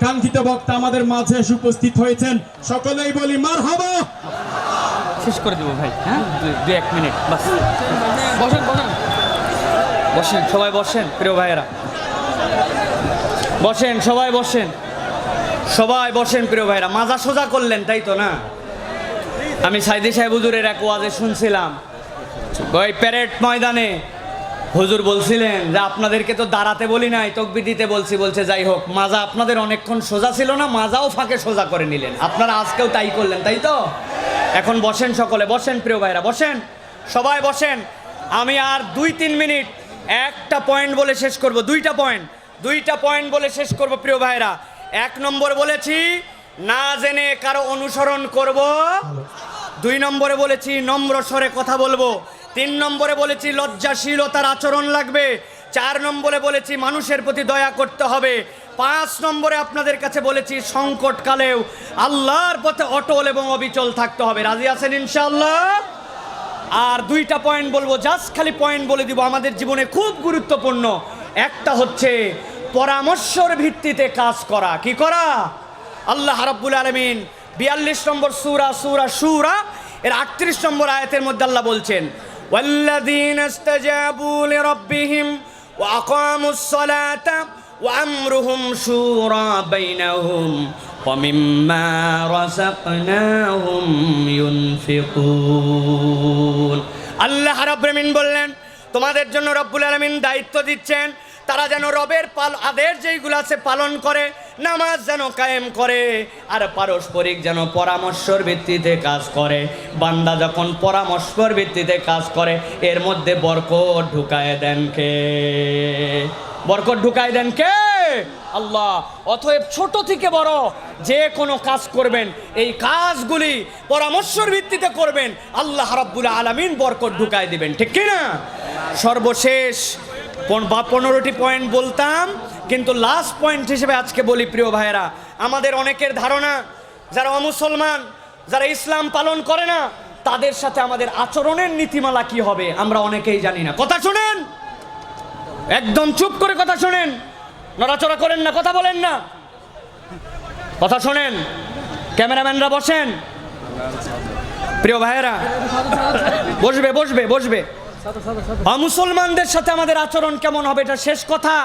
কাঙ্ক্ষিত বক্তা আমাদের মাঝে এসে উপস্থিত হয়েছেন, সকলেই বলি মারহাবা। শেষ করে দেবো ভাই, হ্যাঁ, দুই এক মিনিট বাস। বসেন বসেন বসেন, সবাই বসেন, প্রিয় ভাইয়েরা বসেন, সবাই বসেন, সবাই বসেন প্রিয় ভাইয়েরা। মাজা সোজা করলেন তাই তো না? আমি সাইদি সাহেব হুজুরের এক ওয়াজে শুনছিলাম, ওই প্যারেড ময়দানে হুজুর বলছিলেন যে আপনাদেরকে তো দাঁড়াতে বলি নাই, তকবির দিতে বলছি। বলছে যাই হোক, মাজা আপনাদের অনেকক্ষণ সোজা ছিল না, মাজাও ফাঁকে সোজা করে নিলেন। আপনারা আজকেও তাই করলেন তাই তো? এখন বসেন, সকলে বসেন প্রিয় ভাইরা, বসেন, সবাই বসেন। আমি আর 2-3 মিনিট একটা পয়েন্ট বলে শেষ করব, দুইটা পয়েন্ট বলে শেষ করব প্রিয় ভাইরা। 1 নম্বর বলেছি না জেনে কারো অনুসরণ করব, 2 নম্বরে বলেছি নম্র স্বরে কথা বলবো, 3 নম্বরে বলেছি লজ্জাশীলতার আচরণ লাগবে, 4 নম্বরে বলেছি মানুষের প্রতি দয়া করতে হবে, 5 নম্বরে আপনাদের কাছে বলেছি সংকটকালেও আল্লাহর পথে অটল এবং অবিচল থাকতে হবে। রাজি আছেন ইনশাআল্লাহ? আর 2টা পয়েন্ট বলবো, জাস্ট খালি পয়েন্ট বলে দিব, আমাদের জীবনে খুব গুরুত্বপূর্ণ। একটা হচ্ছে পরামর্শের ভিত্তিতে কাজ করা। কি করা? আল্লাহ রাব্বুল আলামিন 42 নম্বর সূরা শূরা এর 38 নম্বর আয়াতের মধ্যে আল্লাহ বলছেন, ওয়াল্লাযীনা ইসতাজাবু লিরাব্বিহিম ওয়া আকামুস সালাতা ওয়া আমরুহুম শুরা বাইনাহুম ওয়া মিম্মা রাযাকনাহুম ইউনফিকুন। আল্লাহ রাব্বুল আলামিন বললেন, তোমাদের জন্য রব্বুল আলামিন দায়িত্ব দিচ্ছেন তারা যেন রবের আদেশ যেইগুলো আছে পালন করে, নামাজ যেন কায়েম করে, আর পারস্পরিক যেন পরামর্শের ভিত্তিতে কাজ করে। বান্দা যখন পরামর্শের ভিত্তিতে কাজ করে, এর মধ্যে বরকত ঢুকায় দেন কে? বরকত ঢুকায় দেন কে? আল্লাহ। অতএব ছোট থেকে বড় যে কোনো কাজ করবেন, এই কাজগুলি পরামর্শের ভিত্তিতে করবেন, আল্লাহ রাব্বুল আলামিন বরকত ঢুকায় দিবেন, ঠিক কি না? সর্বশেষ 15টি পয়েন্ট বলতাম, কিন্তু লাস্ট পয়েন্ট হিসেবে আজকে বলি প্রিয় ভাইয়েরা, আমাদের অনেকের ধারণা যারা অমুসলমান, যারা ইসলাম পালন করে না, তাদের সাথে আমাদের আচরণের নীতিমালা কি হবে আমরা অনেকেই জানি না। কথা শোনেন, একদম চুপ করে কথা শোনেন, নড়াচড়া করেন না, কথা বলেন না, কথা শোনেন। ক্যামেরাম্যানরা বসেন, প্রিয় ভাইয়েরা বসবে বসবে বসবে। মুসলমানদের সাথে আমাদের আচরণ কেমন হবে এটা শেষ কথা।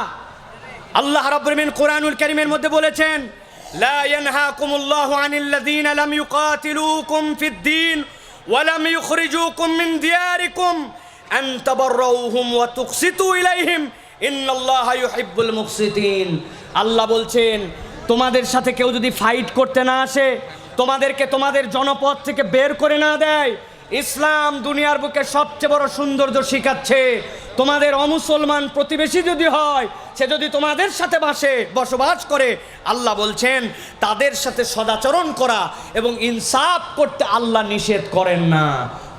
আল্লাহ রাব্বুল আলামিন কোরআনুল কারীমের মধ্যে বলেছেন, লা ইয়ানহাকুমুল্লাহু আনিল্লাযীনা লাম ইউকাতিলুকুম ফিদ-দীন ওয়া লাম ইউখরিজুকুম মিন দিয়ারিকুম আন তাবাররাউহুম ওয়া তুকসিতু ইলাইহিম ইন্নাল্লাহা ইউহিব্বুল মুকসিতিন। আল্লাহ বলছেন, তোমাদের সাথে কেউ যদি ফাইট করতে না আসে, তোমাদেরকে তোমাদের জনপদ থেকে বের করে না দেয়, ইসলাম দুনিয়ার বুকে সবচেয়ে বড় সৌন্দর্য শিখাচ্ছে। তোমাদের অমুসলমান প্রতিবেশী যদি হয়, সে যদি তোমাদের সাথে বসবাস করে, আল্লাহ বলছেন তাদের সাথে সদাচরণ করা এবং ইনসাফ করতে আল্লাহ নিষেধ করেন না।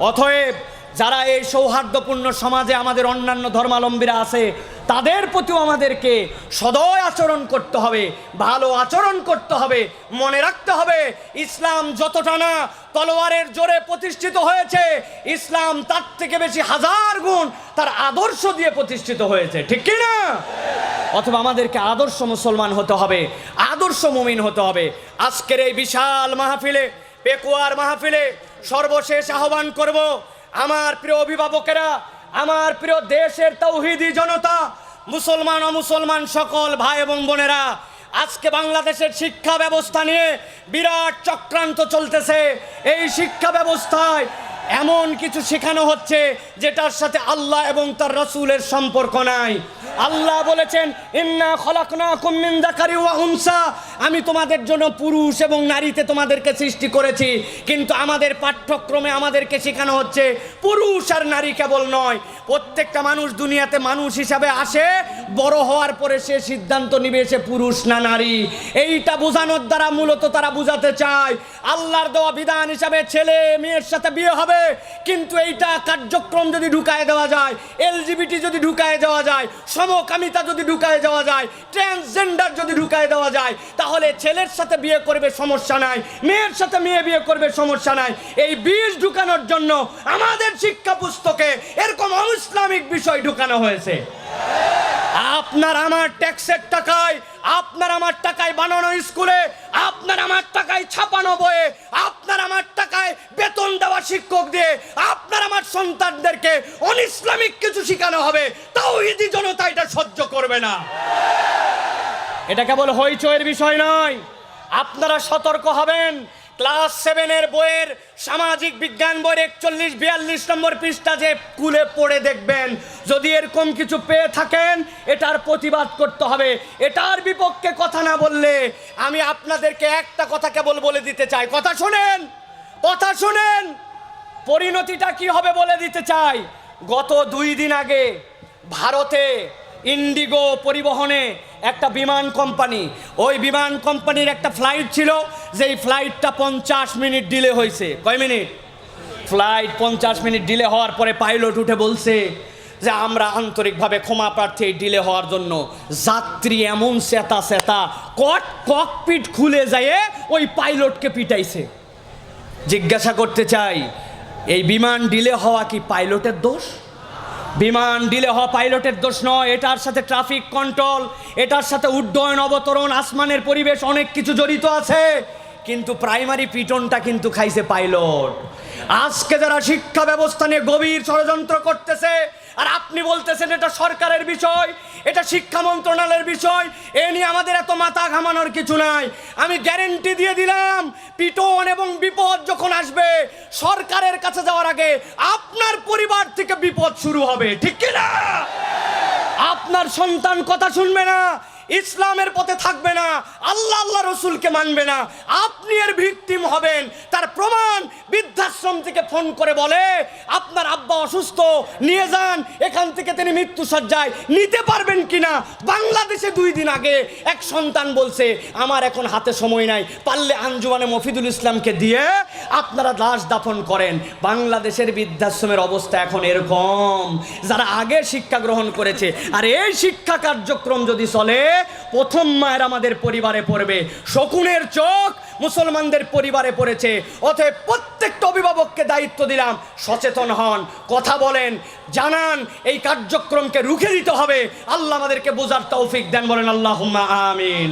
অতএব যারা এই সৌহার্দ্যপূর্ণ সমাজে আমাদের অন্যান্য ধর্মাবলম্বীরা আছে, তাদের প্রতিও আমাদেরকে সদয় আচরণ করতে হবে, ভালো আচরণ করতে হবে। মনে রাখতে হবে, ইসলাম যতটা না তলোয়ারের জোরে প্রতিষ্ঠিত হয়েছে, ইসলাম তার থেকে বেশি 1000 গুণ তার আদর্শ দিয়ে প্রতিষ্ঠিত হয়েছে, ঠিক কি না? অথবা আমাদেরকে আদর্শ মুসলমান হতে হবে, আদর্শ মুমিন হতে হবে। আজকের এই বিশাল মাহফিলে, পেকুয়ার মাহফিলে সর্বশেষ আহ্বান করব, আমার প্রিয় অভিভাবকেরা, আমার প্রিয় দেশের তাওহীদি জনতা, মুসলমান অমুসলমান সকল ভাই এবং বোনেরা, আজকে বাংলাদেশের শিক্ষা ব্যবস্থা নিয়ে বিরাট চক্রান্ত চলতেছে। এই শিক্ষা ব্যবস্থায় এমন কিছু শেখানো হচ্ছে যেটার সাথে আল্লাহ এবং তার রাসূলের সম্পর্ক নাই। আল্লাহ বলেছেন, ইন্না খলাকনাকুম মিন যাকারি ওয়া উনসা, আমি তোমাদের জন্য পুরুষ এবং নারীতে তোমাদেরকে সৃষ্টি করেছি। কিন্তু আমাদের পাঠ্যক্রমে আমাদেরকে শেখানো হচ্ছে পুরুষ আর নারী কেবল নয়, প্রত্যেকটা মানুষ দুনিয়াতে মানুষ হিসাবে আসে, বড় হওয়ার পরে সে সিদ্ধান্ত নিবে সে পুরুষ না নারী। এইটা বোঝানোর দ্বারা মূলত তারা বুঝাতে চায় আল্লাহর দেওয়া বিধান হিসাবে ছেলে মেয়ের সাথে বিয়ে হবে, কিন্তু এইটা কার্যক্রম যদি ঢুকায় দেওয়া যায়, এলজিবিটি যদি ঢুকায় দেওয়া যায়, সমকামিতা যদি ঢুকায় দেওয়া যায়, ট্রান্সজেন্ডার যদি ঢুকায় দেওয়া যায়, তাহলে ছেলের সাথে বিয়ে করবে সমস্যা নাই, মেয়ের সাথে মেয়ে বিয়ে করবে সমস্যা নাই। এই বীজ ঢুকানোর জন্য আমাদের শিক্ষা পুস্তকে এরকম অনৈসলামিক বিষয় ঢুকানো হয়েছে। আপনার আমার ট্যাক্সের টাকায়, আপনার আমার টাকায় বানানো স্কুলে, আপনার আমার টাকায় ছাপানো বইয়ে, আপনার আমার টাকায় বেতন দেওয়া শিক্ষক দিয়ে আপনার আমার সন্তানদেরকে অনইসলামিক কিছু শেখানো হবে, তাওহীদি জনতা এটা সহ্য করবে না। এটা কেবল হইচইয়ের বিষয় নয়, আপনারা সতর্ক হবেন। ক্লাস 7-এর বইয়ের সামাজিক বিজ্ঞান বইয়ের 41-42 নম্বর পৃষ্ঠা যে খুলে পড়ে দেখবেন, যদি এরকম কিছু পেয়ে থাকেন এটার প্রতিবাদ করতে হবে। এটার বিপক্ষে কথা না বললে আমি আপনাদেরকে একটা কথা কেবল বলে দিতে চাই, কথা শোনেন, কথা শোনেন, পরিণতিটা কি হবে বলে দিতে চাই। গত 2 দিন আগে ভারতে ইন্ডিগো পরিবহনে একটা বিমান কোম্পানি, ওই বিমান কোম্পানির একটা ফ্লাইট ছিল, যেই ফ্লাইটটা 50 মিনিট ডিলে হয়েছে। কয় মিনিট? ফ্লাইট 50 মিনিট ডিলে হওয়ার পরে পাইলট উঠে বলছে যে আমরা আন্তরিকভাবে ক্ষমা প্রার্থী এই ডিলে হওয়ার জন্য। যাত্রী এমন সেতা ককপিট খুলে যায় ওই পাইলটকে পিটাইছে। জিজ্ঞাসা করতে চাই, এই বিমান ডিলে হওয়া কি পাইলটের দোষ? বিমান ডিলে হওয়া পাইলটের দোষ নয়, এটার সাথে ট্রাফিক কন্ট্রোল, এটার সাথে উড্ডয়ন অবতরণ, আসমানের পরিবেশ, অনেক কিছু জড়িত আছে। কিন্তু প্রাইমারি পিটনটা কিন্তু খাইছে পাইলট। আজকে যারা শিক্ষা ব্যবস্থা নিয়ে গভীর ষড়যন্ত্র করতেছে, আর আপনি বলতেছেন এটা সরকারের বিষয়, এটা শিক্ষা মন্ত্রণালয়ের বিষয়, এ নিয়ে আমাদের এত মাথা ঘামানোর কিছু নাই। আমি গ্যারেন্টি দিয়ে দিলাম, পিটন এবং বিপদ যখন আসবে সরকারের কাছে যাওয়ার আগে আপনার পরিবার থেকে বিপদ শুরু হবে, ঠিক কি না? আপনার সন্তান কথা শুনবে না, ইসলামের পথে থাকবে না, আল্লাহ রসুলকে মানবে না, আপনি এর ভিকটিম হবেন। তার প্রমাণ বৃদ্ধাশ্রম থেকে ফোন করে বলে আপনার আব্বা অসুস্থ, নিয়ে যান, এখান থেকে তিনি মৃত্যুসজ্জায়, নিতে পারবেন কিনা? বাংলাদেশে 2 দিন আগে এক সন্তান বলছে আমার এখন হাতে সময় নাই, পারলে আঞ্জুমানে মফিদুল ইসলামকে দিয়ে আপনারা লাশ দাফন করেন। বাংলাদেশের বৃদ্ধাশ্রমের অবস্থা এখন এরকম। যারা আগে শিক্ষা গ্রহণ করেছে, আর এই শিক্ষা কার্যক্রম যদি চলে, প্রথম মায়ের আমাদের পরিবারে পড়বে, শকুনের চোখ মুসলমানদের পরিবারে পড়েছে। অতএব প্রত্যেকটা অভিভাবককে দায়িত্ব দিলাম, সচেতন হন, কথা বলেন, জানান, এই কার্যক্রমকে রুখে দিতে হবে। আল্লাহ আমাদেরকে বোঝার তৌফিক দেন, বলেন আল্লাহুম্মা আমিন।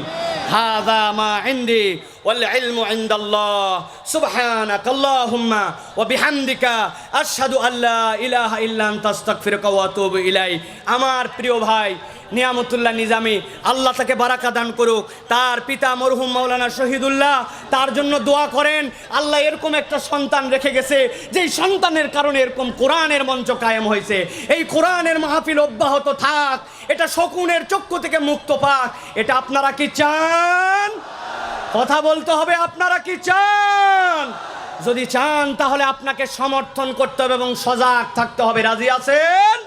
হাযা মা ইনদি ওয়াল ইলমু ইনদাল্লাহ, সুবহানাকা আল্লাহুম্মা ওয়া বিহামদিকা আশহাদু আল্লা ইলাহা ইল্লা আনতা আস্তাগফিরুকা ওয়া আতুবু ইলাইক। আমার প্রিয় ভাই নিয়ামতুল্লাহ নিজামী, আল্লাহ তাকে বারাকা দান করুক। তার পিতা মরহুম মাওলানা শহীদুল্লাহ, তার জন্য দোয়া করেন। আল্লাহ এরকম একটা সন্তান রেখে গেছে, যেই সন্তানের কারণে এরকম কোরআনের মঞ্চ কায়েম হয়েছে। এই কোরআনের মাহফিল অব্যাহত থাক, এটা শকুনের চক্ষু থেকে মুক্ত পাক। এটা আপনারা কি চান? কথা বলতে হবে, আপনারা কি চান? যদি চান তাহলে আপনাকে সমর্থন করতে হবে এবং সজাগ থাকতে হবে। রাজি আছেন?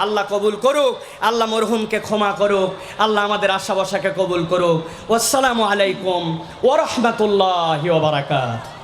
আল্লাহ কবুল করুক, আল্লাহ মরহুমকে ক্ষমা করুক, আল্লাহ আমাদের আশা বসাকে কবুল করুক। আসসালামু আলাইকুম ওয়া রাহমাতুল্লাহি ওয়া বারাকাতুহু।